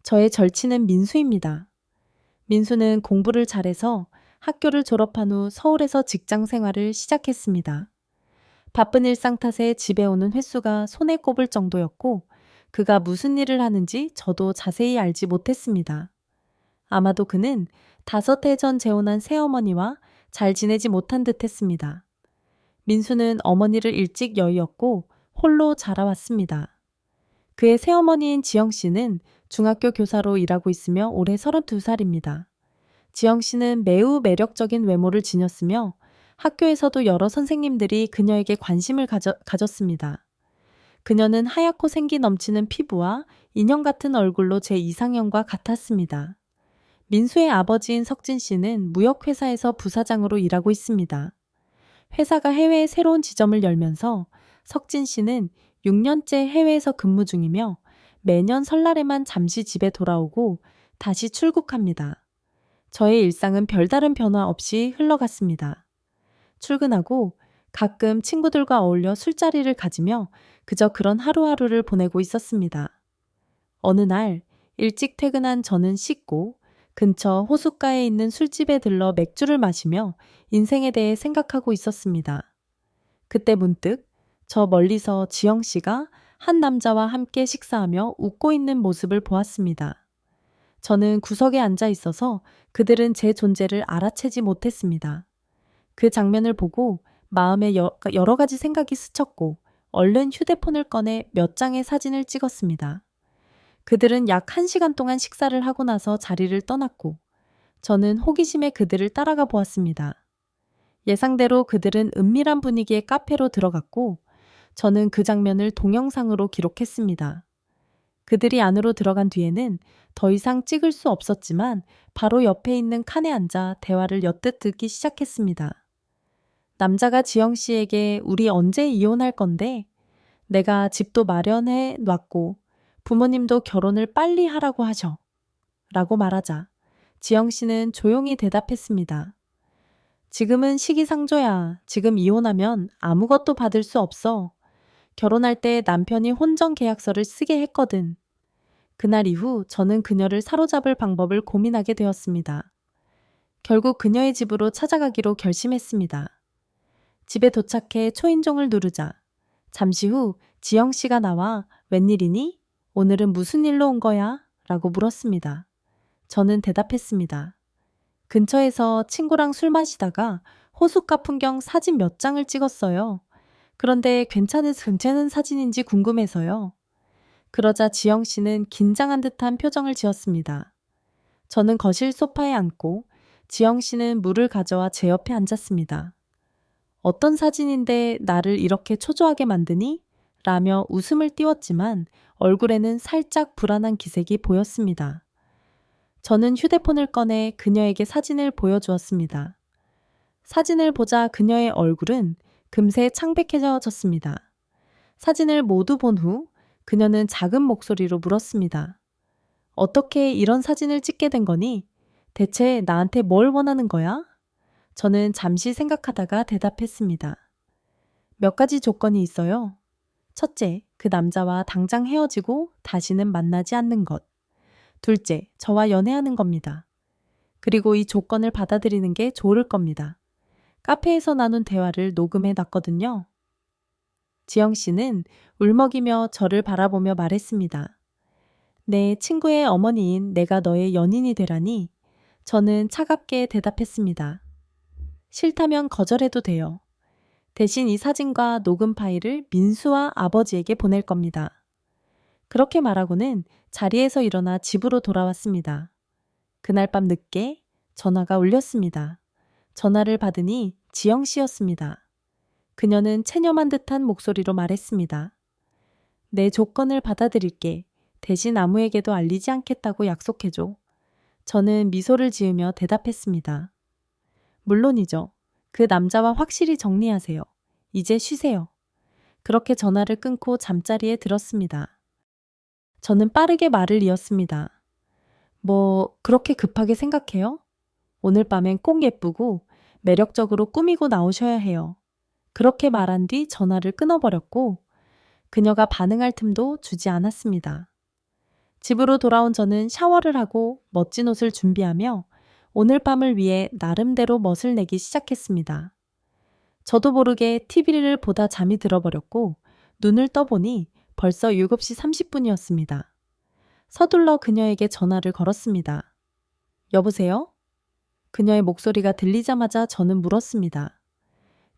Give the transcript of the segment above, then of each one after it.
저의 절친은 민수입니다. 민수는 공부를 잘해서 학교를 졸업한 후 서울에서 직장 생활을 시작했습니다. 바쁜 일상 탓에 집에 오는 횟수가 손에 꼽을 정도였고, 그가 무슨 일을 하는지 저도 자세히 알지 못했습니다. 아마도 그는 5해 전 재혼한 새어머니와 잘 지내지 못한 듯 했습니다. 민수는 어머니를 일찍 여의었고 홀로 자라왔습니다. 그의 새어머니인 지영 씨는 중학교 교사로 일하고 있으며 올해 32살입니다. 지영 씨는 매우 매력적인 외모를 지녔으며 학교에서도 여러 선생님들이 그녀에게 관심을 가졌습니다. 그녀는 하얗고 생기 넘치는 피부와 인형 같은 얼굴로 제 이상형과 같았습니다. 민수의 아버지인 석진 씨는 무역회사에서 부사장으로 일하고 있습니다. 회사가 해외에 새로운 지점을 열면서 석진 씨는 6년째 해외에서 근무 중이며 매년 설날에만 잠시 집에 돌아오고 다시 출국합니다. 저의 일상은 별다른 변화 없이 흘러갔습니다. 출근하고 가끔 친구들과 어울려 술자리를 가지며 그저 그런 하루하루를 보내고 있었습니다. 어느 날 일찍 퇴근한 저는 씻고 근처 호숫가에 있는 술집에 들러 맥주를 마시며 인생에 대해 생각하고 있었습니다. 그때 문득 저 멀리서 지영 씨가 한 남자와 함께 식사하며 웃고 있는 모습을 보았습니다. 저는 구석에 앉아 있어서 그들은 제 존재를 알아채지 못했습니다. 그 장면을 보고 마음에 여러 가지 생각이 스쳤고 얼른 휴대폰을 꺼내 몇 장의 사진을 찍었습니다. 그들은 약 1시간 동안 식사를 하고 나서 자리를 떠났고 저는 호기심에 그들을 따라가 보았습니다. 예상대로 그들은 은밀한 분위기의 카페로 들어갔고 저는 그 장면을 동영상으로 기록했습니다. 그들이 안으로 들어간 뒤에는 더 이상 찍을 수 없었지만 바로 옆에 있는 칸에 앉아 대화를 엿듣 듣기 시작했습니다. 남자가 지영 씨에게 우리 언제 이혼할 건데? 내가 집도 마련해 놨고 부모님도 결혼을 빨리 하라고 하셔. 라고 말하자 지영 씨는 조용히 대답했습니다. 지금은 시기상조야. 지금 이혼하면 아무것도 받을 수 없어. 결혼할 때 남편이 혼전 계약서를 쓰게 했거든. 그날 이후 저는 그녀를 사로잡을 방법을 고민하게 되었습니다. 결국 그녀의 집으로 찾아가기로 결심했습니다. 집에 도착해 초인종을 누르자 잠시 후 지영 씨가 나와 웬일이니? 오늘은 무슨 일로 온 거야? 라고 물었습니다. 저는 대답했습니다. 근처에서 친구랑 술 마시다가 호숫가 풍경 사진 몇 장을 찍었어요. 그런데 괜찮은 사진인지 궁금해서요. 그러자 지영 씨는 긴장한 듯한 표정을 지었습니다. 저는 거실 소파에 앉고 지영 씨는 물을 가져와 제 옆에 앉았습니다. 어떤 사진인데 나를 이렇게 초조하게 만드니? 라며 웃음을 띄웠지만 얼굴에는 살짝 불안한 기색이 보였습니다. 저는 휴대폰을 꺼내 그녀에게 사진을 보여주었습니다. 사진을 보자 그녀의 얼굴은 금세 창백해졌습니다. 사진을 모두 본 후 그녀는 작은 목소리로 물었습니다. 어떻게 이런 사진을 찍게 된 거니? 대체 나한테 뭘 원하는 거야? 저는 잠시 생각하다가 대답했습니다. 몇 가지 조건이 있어요. 첫째, 그 남자와 당장 헤어지고 다시는 만나지 않는 것. 둘째, 저와 연애하는 겁니다. 그리고 이 조건을 받아들이는 게 좋을 겁니다. 카페에서 나눈 대화를 녹음해 놨거든요. 지영 씨는 울먹이며 저를 바라보며 말했습니다. 내 친구의 어머니인 내가 너의 연인이 되라니. 저는 차갑게 대답했습니다. 싫다면 거절해도 돼요. 대신 이 사진과 녹음 파일을 민수와 아버지에게 보낼 겁니다. 그렇게 말하고는 자리에서 일어나 집으로 돌아왔습니다. 그날 밤 늦게 전화가 울렸습니다. 전화를 받으니 지영 씨였습니다. 그녀는 체념한 듯한 목소리로 말했습니다. 내 조건을 받아들일게. 대신 아무에게도 알리지 않겠다고 약속해줘. 저는 미소를 지으며 대답했습니다. 물론이죠. 그 남자와 확실히 정리하세요. 이제 쉬세요. 그렇게 전화를 끊고 잠자리에 들었습니다. 저는 빠르게 말을 이었습니다. 뭐 그렇게 급하게 생각해요? 오늘 밤엔 꼭 예쁘고 매력적으로 꾸미고 나오셔야 해요. 그렇게 말한 뒤 전화를 끊어버렸고 그녀가 반응할 틈도 주지 않았습니다. 집으로 돌아온 저는 샤워를 하고 멋진 옷을 준비하며 오늘 밤을 위해 나름대로 멋을 내기 시작했습니다. 저도 모르게 TV를 보다 잠이 들어버렸고 눈을 떠보니 벌써 7시 30분이었습니다. 서둘러 그녀에게 전화를 걸었습니다. 여보세요? 그녀의 목소리가 들리자마자 저는 물었습니다.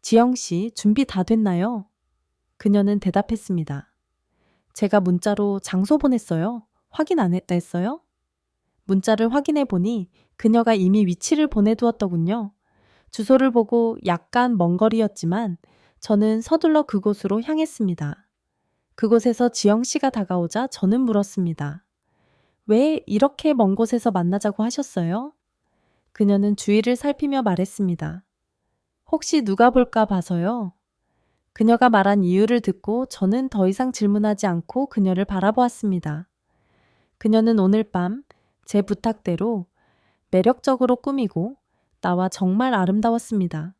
지영 씨, 준비 다 됐나요? 그녀는 대답했습니다. 제가 문자로 장소 보냈어요. 확인 안 했어요? 문자를 확인해 보니 그녀가 이미 위치를 보내두었더군요. 주소를 보고 약간 먼 거리였지만 저는 서둘러 그곳으로 향했습니다. 그곳에서 지영 씨가 다가오자 저는 물었습니다. 왜 이렇게 먼 곳에서 만나자고 하셨어요? 그녀는 주위를 살피며 말했습니다. 혹시 누가 볼까 봐서요. 그녀가 말한 이유를 듣고 저는 더 이상 질문하지 않고 그녀를 바라보았습니다. 그녀는 오늘 밤 제 부탁대로 매력적으로 꾸미고 나와 정말 아름다웠습니다.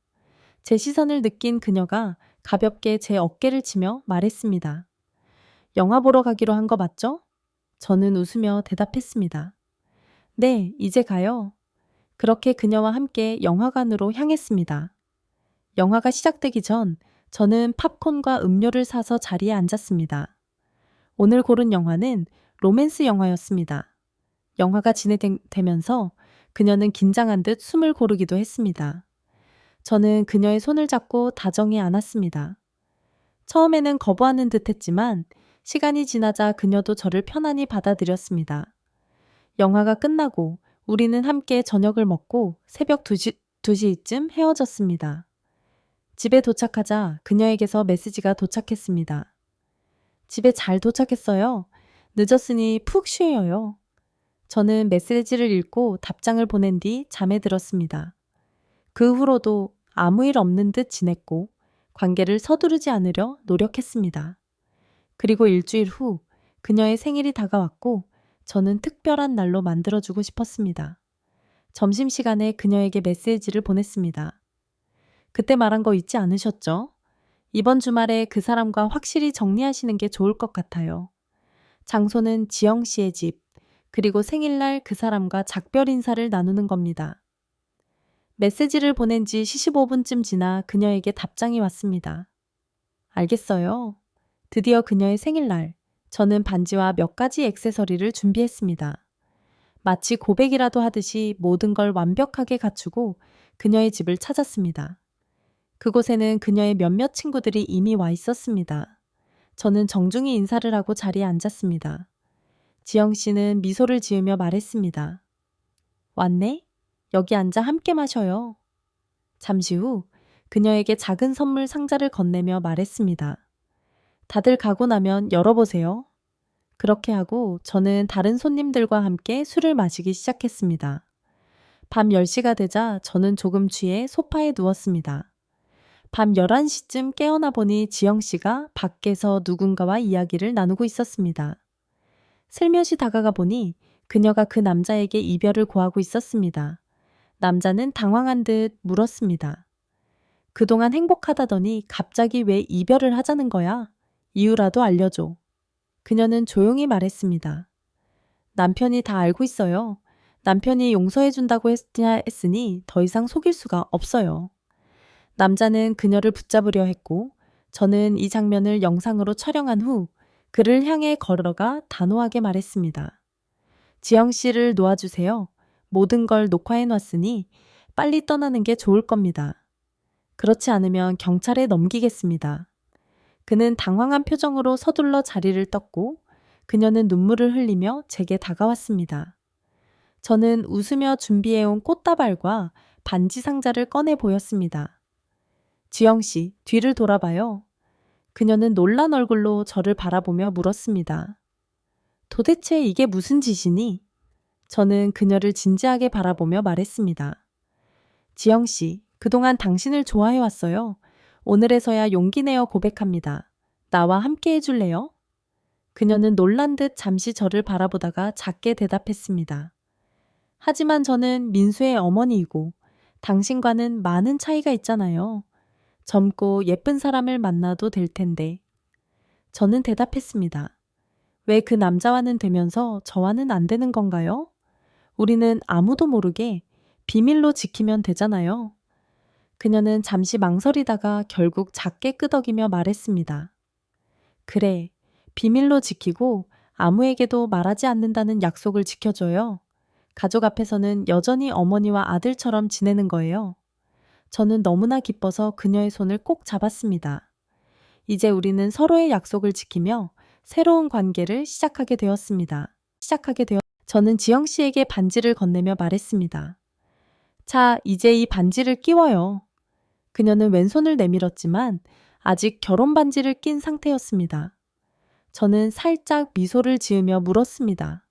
제 시선을 느낀 그녀가 가볍게 제 어깨를 치며 말했습니다. 영화 보러 가기로 한 거 맞죠? 저는 웃으며 대답했습니다. 네, 이제 가요. 그렇게 그녀와 함께 영화관으로 향했습니다. 영화가 시작되기 전 저는 팝콘과 음료를 사서 자리에 앉았습니다. 오늘 고른 영화는 로맨스 영화였습니다. 영화가 진행되면서 그녀는 긴장한 듯 숨을 고르기도 했습니다. 저는 그녀의 손을 잡고 다정히 안았습니다. 처음에는 거부하는 듯 했지만 시간이 지나자 그녀도 저를 편안히 받아들였습니다. 영화가 끝나고 우리는 함께 저녁을 먹고 새벽 2시쯤 헤어졌습니다. 집에 도착하자 그녀에게서 메시지가 도착했습니다. 집에 잘 도착했어요. 늦었으니 푹 쉬어요. 저는 메시지를 읽고 답장을 보낸 뒤 잠에 들었습니다. 그 후로도 아무 일 없는 듯 지냈고 관계를 서두르지 않으려 노력했습니다. 그리고 일주일 후 그녀의 생일이 다가왔고 저는 특별한 날로 만들어주고 싶었습니다. 점심시간에 그녀에게 메시지를 보냈습니다. 그때 말한 거 잊지 않으셨죠? 이번 주말에 그 사람과 확실히 정리하시는 게 좋을 것 같아요. 장소는 지영 씨의 집, 그리고 생일날 그 사람과 작별 인사를 나누는 겁니다. 메시지를 보낸 지 15분쯤 지나 그녀에게 답장이 왔습니다. 알겠어요. 드디어 그녀의 생일날, 저는 반지와 몇 가지 액세서리를 준비했습니다. 마치 고백이라도 하듯이 모든 걸 완벽하게 갖추고 그녀의 집을 찾았습니다. 그곳에는 그녀의 몇몇 친구들이 이미 와 있었습니다. 저는 정중히 인사를 하고 자리에 앉았습니다. 지영 씨는 미소를 지으며 말했습니다. 왔네? 여기 앉아 함께 마셔요. 잠시 후 그녀에게 작은 선물 상자를 건네며 말했습니다. 다들 가고 나면 열어보세요. 그렇게 하고 저는 다른 손님들과 함께 술을 마시기 시작했습니다. 밤 10시가 되자 저는 조금 취해 소파에 누웠습니다. 밤 11시쯤 깨어나 보니 지영 씨가 밖에서 누군가와 이야기를 나누고 있었습니다. 슬며시 다가가 보니 그녀가 그 남자에게 이별을 고하고 있었습니다. 남자는 당황한 듯 물었습니다. 그동안 행복하다더니 갑자기 왜 이별을 하자는 거야? 이유라도 알려줘. 그녀는 조용히 말했습니다. 남편이 다 알고 있어요. 남편이 용서해준다고 했으니 더 이상 속일 수가 없어요. 남자는 그녀를 붙잡으려 했고 저는 이 장면을 영상으로 촬영한 후 그를 향해 걸어가 단호하게 말했습니다. 지영 씨를 놓아주세요. 모든 걸 녹화해놨으니 빨리 떠나는 게 좋을 겁니다. 그렇지 않으면 경찰에 넘기겠습니다. 그는 당황한 표정으로 서둘러 자리를 떴고 그녀는 눈물을 흘리며 제게 다가왔습니다. 저는 웃으며 준비해온 꽃다발과 반지 상자를 꺼내 보였습니다. 지영 씨, 뒤를 돌아봐요. 그녀는 놀란 얼굴로 저를 바라보며 물었습니다. 도대체 이게 무슨 짓이니? 저는 그녀를 진지하게 바라보며 말했습니다. 지영 씨, 그동안 당신을 좋아해왔어요. 오늘에서야 용기 내어 고백합니다. 나와 함께 해줄래요? 그녀는 놀란 듯 잠시 저를 바라보다가 작게 대답했습니다. 하지만 저는 민수의 어머니이고 당신과는 많은 차이가 있잖아요. 젊고 예쁜 사람을 만나도 될 텐데. 저는 대답했습니다. 왜 그 남자와는 되면서 저와는 안 되는 건가요? 우리는 아무도 모르게 비밀로 지키면 되잖아요. 그녀는 잠시 망설이다가 결국 작게 끄덕이며 말했습니다. 그래, 비밀로 지키고 아무에게도 말하지 않는다는 약속을 지켜줘요. 가족 앞에서는 여전히 어머니와 아들처럼 지내는 거예요. 저는 너무나 기뻐서 그녀의 손을 꼭 잡았습니다. 이제 우리는 서로의 약속을 지키며 새로운 관계를 시작하게 되었습니다. 저는 지영 씨에게 반지를 건네며 말했습니다. 자, 이제 이 반지를 끼워요. 그녀는 왼손을 내밀었지만 아직 결혼 반지를 낀 상태였습니다. 저는 살짝 미소를 지으며 물었습니다.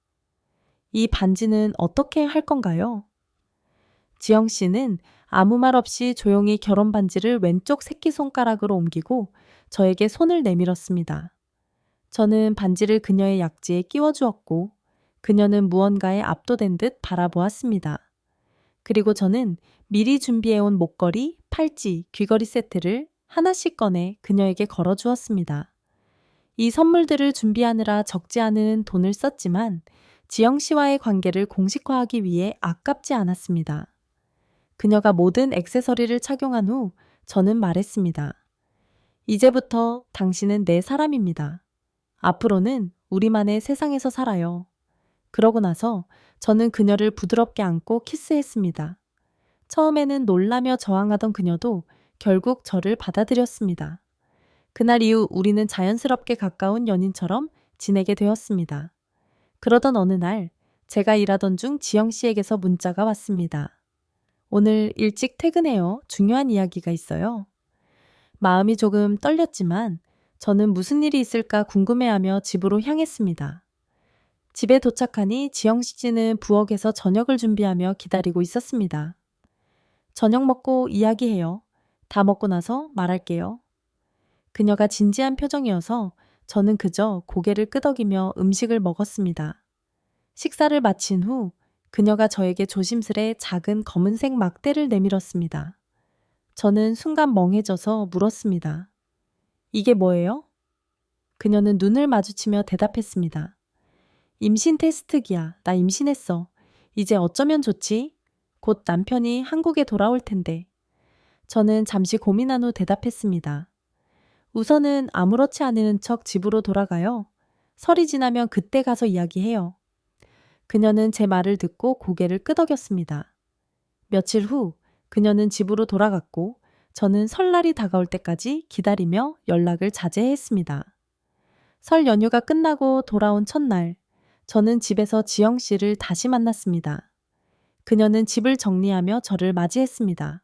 이 반지는 어떻게 할 건가요? 지영 씨는 아무 말 없이 조용히 결혼 반지를 왼쪽 새끼손가락으로 옮기고 저에게 손을 내밀었습니다. 저는 반지를 그녀의 약지에 끼워주었고 그녀는 무언가에 압도된 듯 바라보았습니다. 그리고 저는 미리 준비해온 목걸이, 팔찌, 귀걸이 세트를 하나씩 꺼내 그녀에게 걸어주었습니다. 이 선물들을 준비하느라 적지 않은 돈을 썼지만 지영 씨와의 관계를 공식화하기 위해 아깝지 않았습니다. 그녀가 모든 액세서리를 착용한 후 저는 말했습니다. 이제부터 당신은 내 사람입니다. 앞으로는 우리만의 세상에서 살아요. 그러고 나서 저는 그녀를 부드럽게 안고 키스했습니다. 처음에는 놀라며 저항하던 그녀도 결국 저를 받아들였습니다. 그날 이후 우리는 자연스럽게 가까운 연인처럼 지내게 되었습니다. 그러던 어느 날 제가 일하던 중 지영 씨에게서 문자가 왔습니다. 오늘 일찍 퇴근해요. 중요한 이야기가 있어요. 마음이 조금 떨렸지만 저는 무슨 일이 있을까 궁금해하며 집으로 향했습니다. 집에 도착하니 지영 씨는 부엌에서 저녁을 준비하며 기다리고 있었습니다. 저녁 먹고 이야기해요. 다 먹고 나서 말할게요. 그녀가 진지한 표정이어서 저는 그저 고개를 끄덕이며 음식을 먹었습니다. 식사를 마친 후 그녀가 저에게 조심스레 작은 검은색 막대를 내밀었습니다. 저는 순간 멍해져서 물었습니다. 이게 뭐예요? 그녀는 눈을 마주치며 대답했습니다. 임신 테스트기야. 나 임신했어. 이제 어쩌면 좋지? 곧 남편이 한국에 돌아올 텐데. 저는 잠시 고민한 후 대답했습니다. 우선은 아무렇지 않은 척 집으로 돌아가요. 설이 지나면 그때 가서 이야기해요. 그녀는 제 말을 듣고 고개를 끄덕였습니다. 며칠 후 그녀는 집으로 돌아갔고 저는 설날이 다가올 때까지 기다리며 연락을 자제했습니다. 설 연휴가 끝나고 돌아온 첫날, 저는 집에서 지영 씨를 다시 만났습니다. 그녀는 집을 정리하며 저를 맞이했습니다.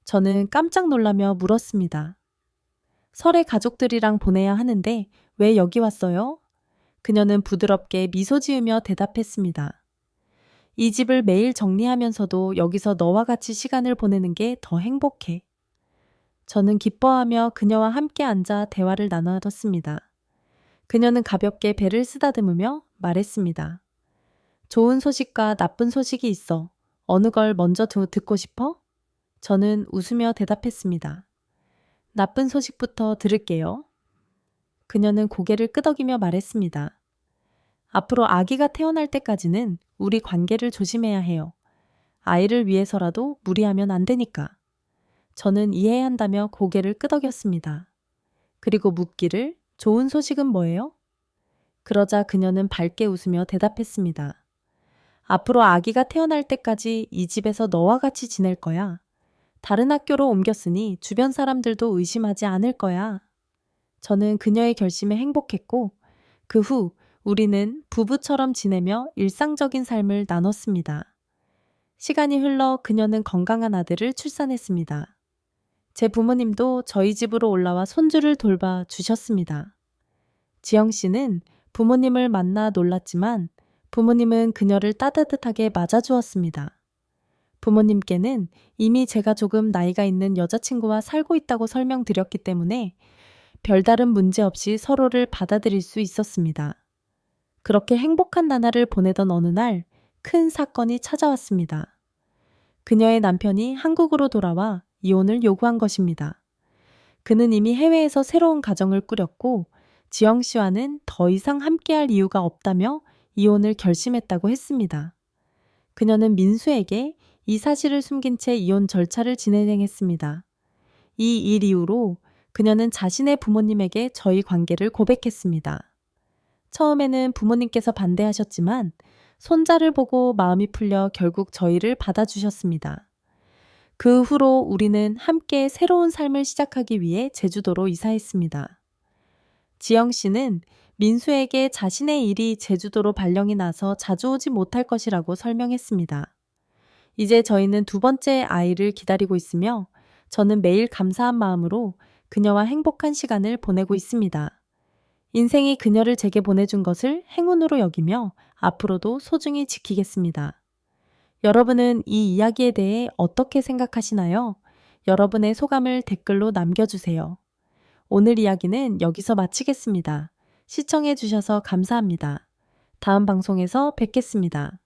저는 깜짝 놀라며 물었습니다. 설에 가족들이랑 보내야 하는데 왜 여기 왔어요? 그녀는 부드럽게 미소 지으며 대답했습니다. 이 집을 매일 정리하면서도 여기서 너와 같이 시간을 보내는 게 더 행복해. 저는 기뻐하며 그녀와 함께 앉아 대화를 나눠뒀습니다. 그녀는 가볍게 배를 쓰다듬으며 말했습니다. 좋은 소식과 나쁜 소식이 있어. 어느 걸 먼저 듣고 싶어? 저는 웃으며 대답했습니다. 나쁜 소식부터 들을게요. 그녀는 고개를 끄덕이며 말했습니다. 앞으로 아기가 태어날 때까지는 우리 관계를 조심해야 해요. 아이를 위해서라도 무리하면 안 되니까. 저는 이해해야 한다며 고개를 끄덕였습니다. 그리고 묻기를 좋은 소식은 뭐예요? 그러자 그녀는 밝게 웃으며 대답했습니다. 앞으로 아기가 태어날 때까지 이 집에서 너와 같이 지낼 거야. 다른 학교로 옮겼으니 주변 사람들도 의심하지 않을 거야. 저는 그녀의 결심에 행복했고 그 후 우리는 부부처럼 지내며 일상적인 삶을 나눴습니다. 시간이 흘러 그녀는 건강한 아들을 출산했습니다. 제 부모님도 저희 집으로 올라와 손주를 돌봐 주셨습니다. 지영 씨는 부모님을 만나 놀랐지만 부모님은 그녀를 따뜻하게 맞아주었습니다. 부모님께는 이미 제가 조금 나이가 있는 여자친구와 살고 있다고 설명드렸기 때문에 별다른 문제 없이 서로를 받아들일 수 있었습니다. 그렇게 행복한 나날을 보내던 어느 날 큰 사건이 찾아왔습니다. 그녀의 남편이 한국으로 돌아와 이혼을 요구한 것입니다. 그는 이미 해외에서 새로운 가정을 꾸렸고 지영 씨와는 더 이상 함께할 이유가 없다며 이혼을 결심했다고 했습니다. 그녀는 민수에게 이 사실을 숨긴 채 이혼 절차를 진행했습니다. 이 일 이후로 그녀는 자신의 부모님에게 저희 관계를 고백했습니다. 처음에는 부모님께서 반대하셨지만 손자를 보고 마음이 풀려 결국 저희를 받아주셨습니다. 그 후로 우리는 함께 새로운 삶을 시작하기 위해 제주도로 이사했습니다. 지영 씨는 민수에게 자신의 일이 제주도로 발령이 나서 자주 오지 못할 것이라고 설명했습니다. 이제 저희는 두 번째 아이를 기다리고 있으며 저는 매일 감사한 마음으로 그녀와 행복한 시간을 보내고 있습니다. 인생이 그녀를 제게 보내준 것을 행운으로 여기며 앞으로도 소중히 지키겠습니다. 여러분은 이 이야기에 대해 어떻게 생각하시나요? 여러분의 소감을 댓글로 남겨주세요. 오늘 이야기는 여기서 마치겠습니다. 시청해 주셔서 감사합니다. 다음 방송에서 뵙겠습니다.